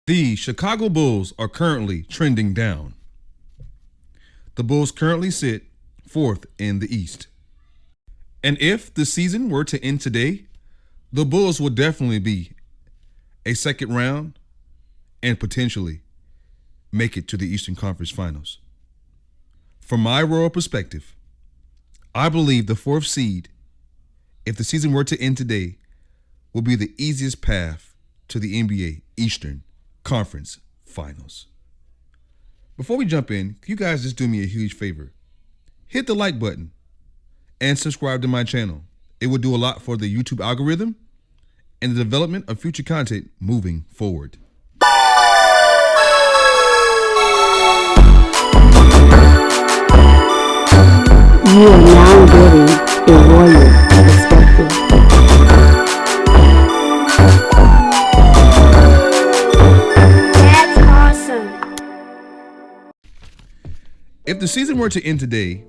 The Chicago Bulls are currently trending down. The Bulls currently sit fourth in the East. And if the season were to end today, the Bulls would definitely be a second round and potentially make it to the Eastern Conference Finals. From my royal perspective, I believe the fourth seed, if the season were to end today, will be the easiest path to the NBA Eastern Conference Finals. Before we jump in, can you guys just do me a huge favor? Hit the like button and subscribe to my channel. It would do a lot for the YouTube algorithm and the development of future content moving forward. You are now getting a royal perspective. That's awesome. If the season were to end today,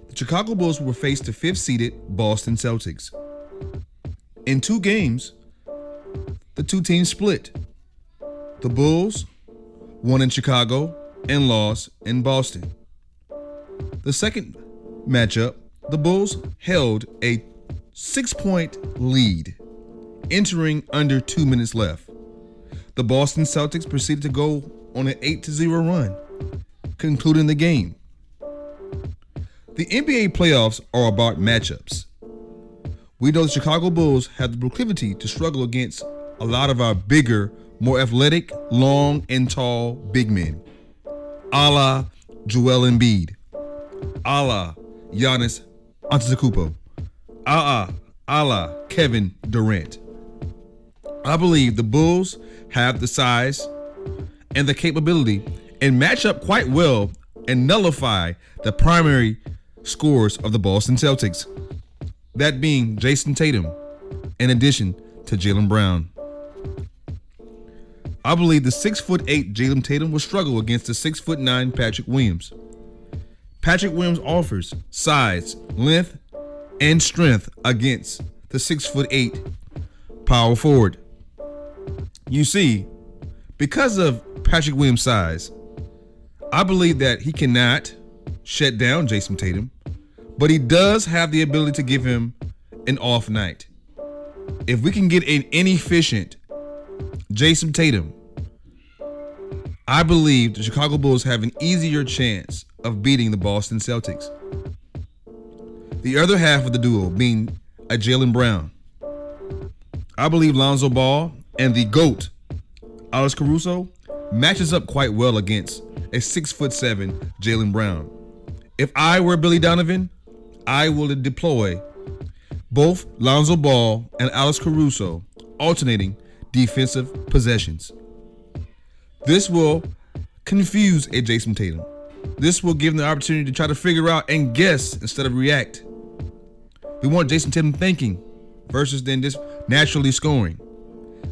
the Chicago Bulls will face the fifth-seeded Boston Celtics. In 2 games, the two teams split. The Bulls won in Chicago and lost in Boston. The second matchup, the Bulls held a 6-point lead, entering under 2 minutes left. The Boston Celtics proceeded to go on an 8-0 run, concluding the game. The NBA playoffs are about matchups. We know the Chicago Bulls have the proclivity to struggle against a lot of our bigger, more athletic, long, and tall big men, a la Joel Embiid, a la Giannis Antetokounmpo, a la Kevin Durant. I believe the Bulls have the size and the capability and match up quite well and nullify the primary scorers of the Boston Celtics, that being Jason Tatum, in addition to Jaylen Brown. I believe the 6'8" Jaylen Tatum will struggle against the 6'9" Patrick Williams. Patrick Williams offers size, length, and strength against the 6'8" power forward. You see, because of Patrick Williams' size, I believe that he cannot shut down Jason Tatum, but he does have the ability to give him an off night. If we can get an inefficient Jason Tatum, I believe the Chicago Bulls have an easier chance of beating the Boston Celtics. The other half of the duo being a Jaylen Brown. I believe Lonzo Ball and the GOAT, Alex Caruso, matches up quite well against a 6'7" Jaylen Brown. If I were Billy Donovan, I would deploy both Lonzo Ball and Alex Caruso alternating defensive possessions. This will confuse a Jason Tatum. This will give him the opportunity to try to figure out and guess instead of react. We want Jason Tatum thinking versus then just naturally scoring.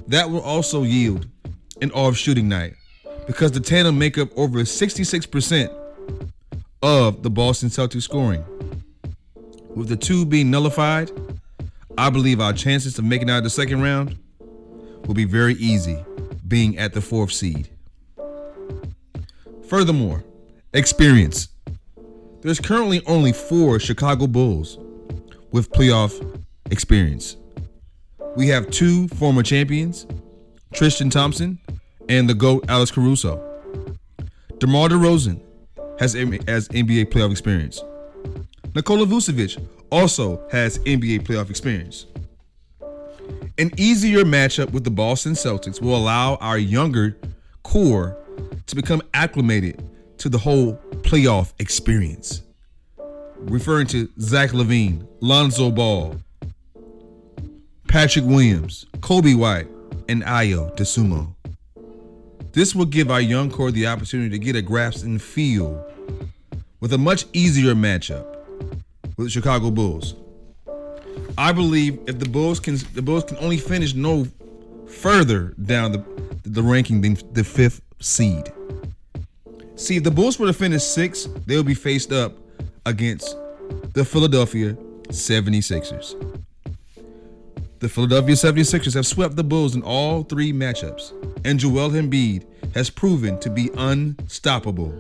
That will also yield an off shooting night because the tandem make up over 66% of the Boston Celtics scoring. With the two being nullified, I believe our chances of making it out of the second round will be very easy, being at the 4th seed. Furthermore, experience. There's currently only 4 Chicago Bulls with playoff experience. We have 2 former champions, Tristan Thompson and the GOAT Alex Caruso. DeMar DeRozan has NBA playoff experience. Nikola Vucevic also has NBA playoff experience. An easier matchup with the Boston Celtics will allow our younger core to become acclimated to the whole playoff experience. Referring to Zach LaVine, Lonzo Ball, Patrick Williams, Kobe White, and Ayo Dosunmu. This will give our young core the opportunity to get a grasp and feel with a much easier matchup with the Chicago Bulls. I believe if the Bulls can only finish no further down the ranking than the 5th seed. See, if the Bulls were to finish 6th, they'll be faced up against the Philadelphia 76ers. The Philadelphia 76ers have swept the Bulls in all 3 matchups, and Joel Embiid has proven to be unstoppable.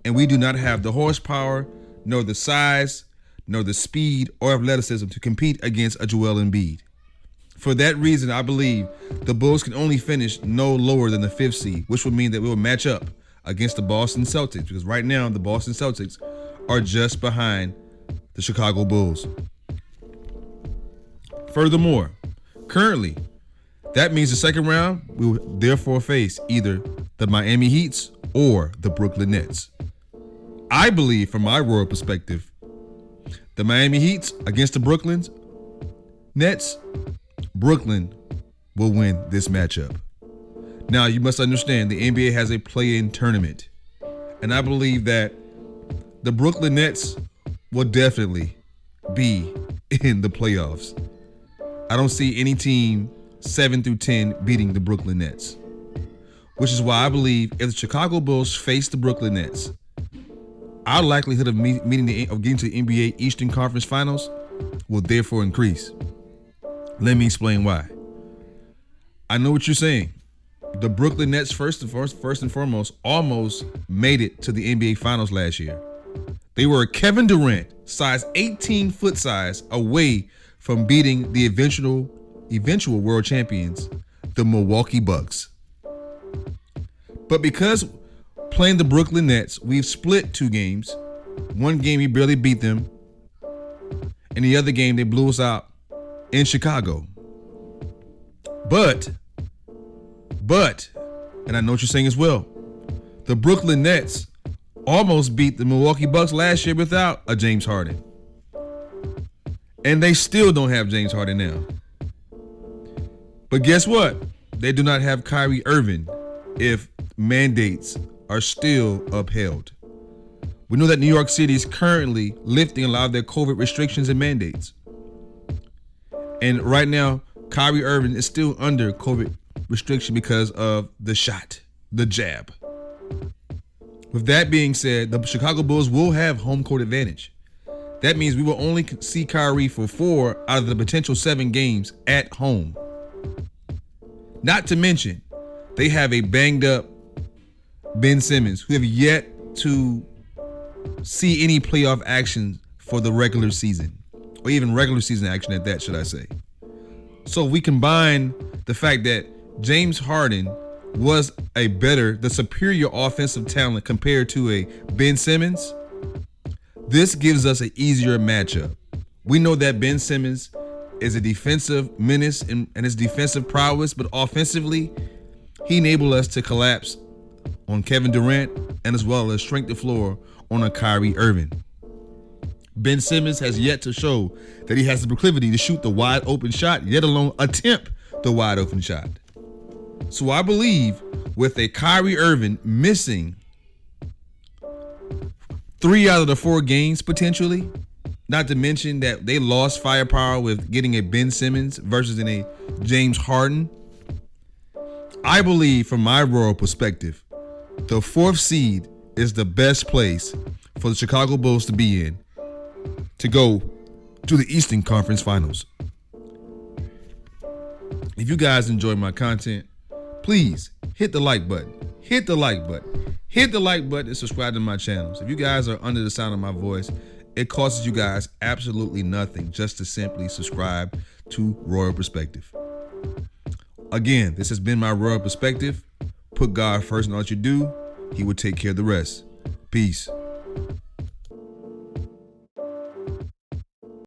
And we do not have the horsepower, nor the size, nor the speed or athleticism to compete against a Joel Embiid. For that reason, I believe the Bulls can only finish no lower than the 5th seed, which would mean that we will match up against the Boston Celtics, because right now the Boston Celtics are just behind the Chicago Bulls. Furthermore, currently, that means the second round we will therefore face either the Miami Heats or the Brooklyn Nets. I believe, from my royal perspective, the Miami Heats against the Brooklyn Nets, Brooklyn will win this matchup. Now, you must understand the NBA has a play-in tournament, and I believe that the Brooklyn Nets will definitely be in the playoffs. I don't see any team 7 through 10 beating the Brooklyn Nets, which is why I believe if the Chicago Bulls face the Brooklyn Nets, our likelihood of getting to the NBA Eastern Conference Finals will therefore increase. Let me explain why. I know what you're saying. The Brooklyn Nets, first and foremost, almost made it to the NBA Finals last year. They were a Kevin Durant, size 18 foot size, away from beating the eventual world champions, the Milwaukee Bucks. But because playing the Brooklyn Nets, we've split 2 games. One game we barely beat them, and the other game they blew us out in Chicago. But, and I know what you're saying as well, the Brooklyn Nets almost beat the Milwaukee Bucks last year without a James Harden. And they still don't have James Harden now. But guess what? They do not have Kyrie Irving if mandates are still upheld. We know that New York City is currently lifting a lot of their COVID restrictions and mandates. And right now, Kyrie Irving is still under COVID restriction because of the shot, the jab. With that being said, the Chicago Bulls will have home court advantage. That means we will only see Kyrie for 4 out of the potential 7 games at home. Not to mention, they have a banged up Ben Simmons, who have yet to see any playoff action for the regular season, or even regular season action at that, should I say. So we combine the fact that James Harden was the superior offensive talent compared to a Ben Simmons. This gives us an easier matchup. We know that Ben Simmons is a defensive menace and his defensive prowess, but offensively, he enabled us to collapse on Kevin Durant and as well as shrink the floor on a Kyrie Irving. Ben Simmons has yet to show that he has the proclivity to shoot the wide open shot, yet alone attempt the wide open shot. So I believe with a Kyrie Irving missing 3 out of the 4 games potentially, not to mention that they lost firepower with getting a Ben Simmons versus a James Harden, I believe from my royal perspective, the 4th seed is the best place for the Chicago Bulls to be in to go to the Eastern Conference Finals. If you guys enjoy my content, please hit the like button. Hit the like button. Hit the like button and subscribe to my channels. If you guys are under the sound of my voice, it costs you guys absolutely nothing just to simply subscribe to Royal Perspective. Again, this has been my Royal Perspective. Put God first in all that you do. He will take care of the rest. Peace.